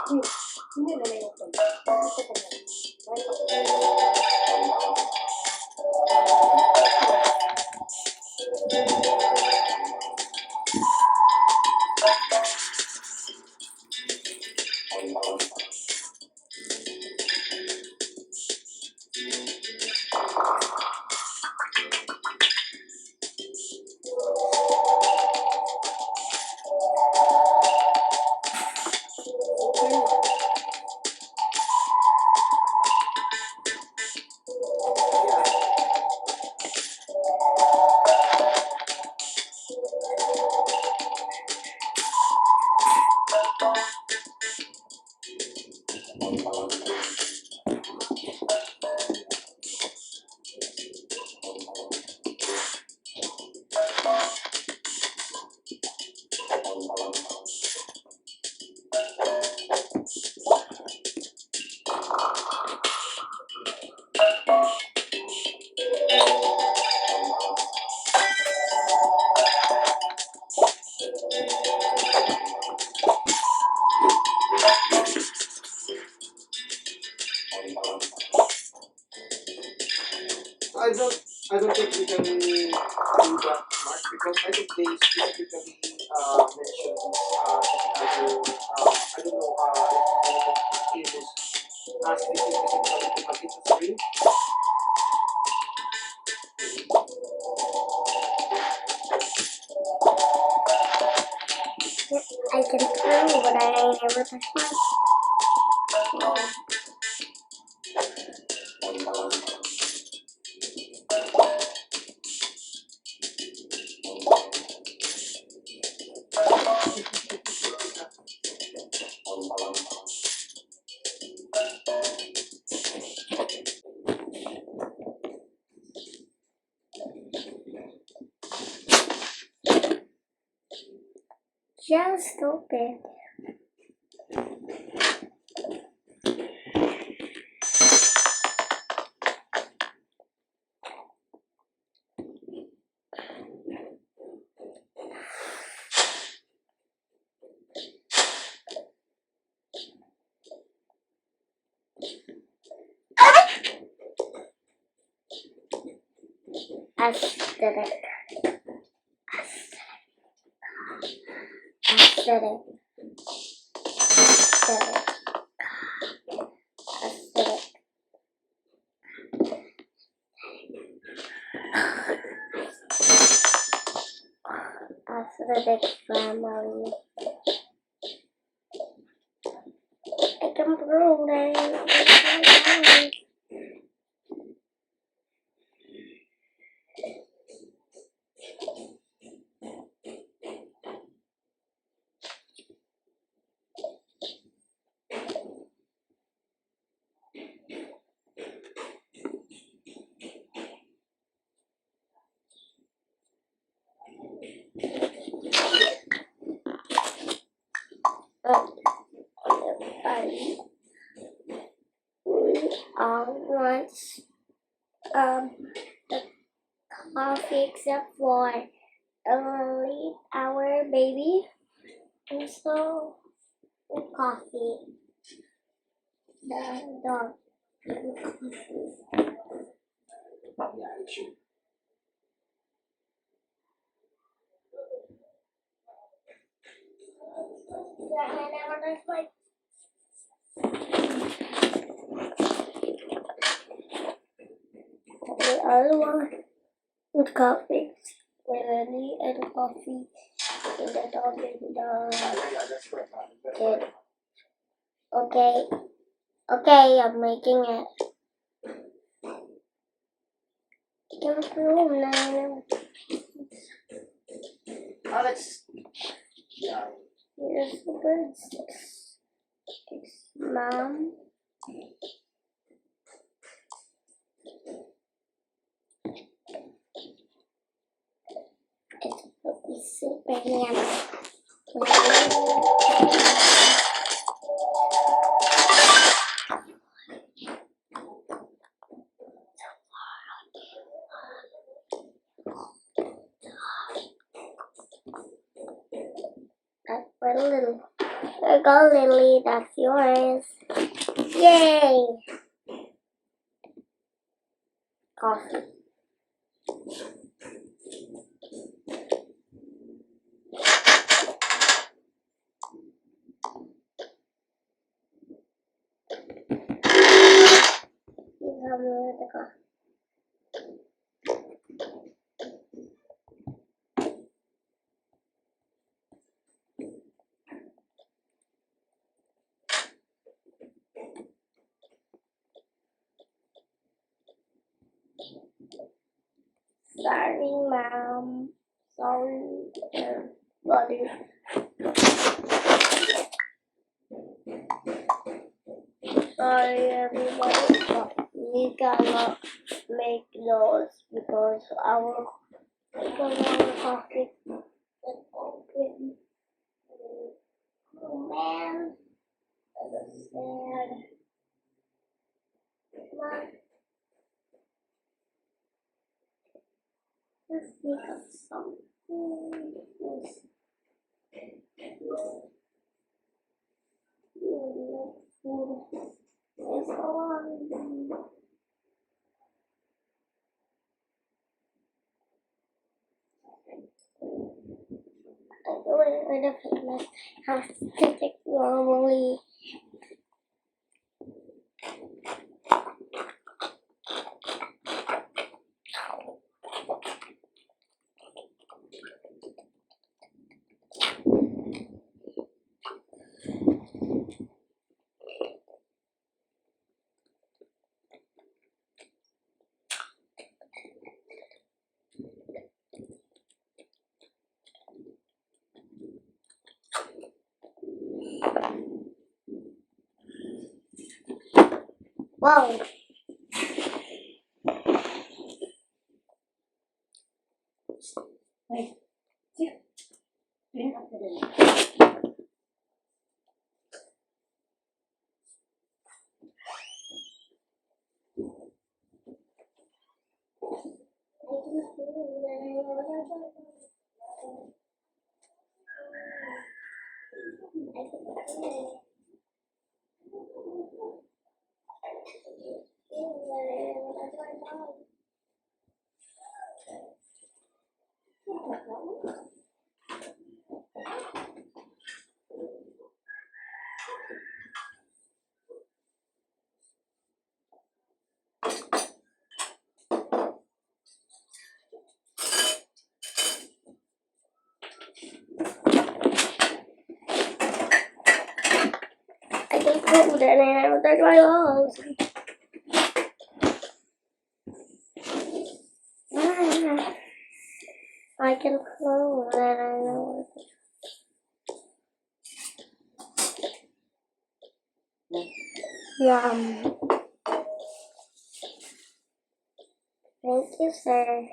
Hindi na yung phone. I don't think we can do that much because I think they specifically mentioned this I don't know if it was specifically but it's a string. I can prove, but I never touch my Just stupid. Aesthetic. Aesthetic. Aesthetic. Aesthetic. Aesthetic family. I can prove that. Everybody, we all want the coffee except for only our baby, and so coffee. The dog. Yeah, it should. Yeah, I never touched my. The other one with coffee, really, and coffee, and the dog and Yeah, that's correct. That's the correct. okay, okay, I'm making it. You can prove now. Alex. Yeah. Here's the birds. It's mom. It's sleeping. That's a little. go, Lily. That's yours. Yay! Coffee. You help me with the coffee. Sorry, Mom. Sorry, everybody. Sorry, everybody. But we cannot make noise because our pocket is open. Oh man, that's sad. Mom, let's make up something. It's on. I do it with a fitness. Have to take it normally. Wow. Wait. See? Bring up the lid. I can hold it and that's my lungs. I can hold it and I know it. Yum. Thank you, sir.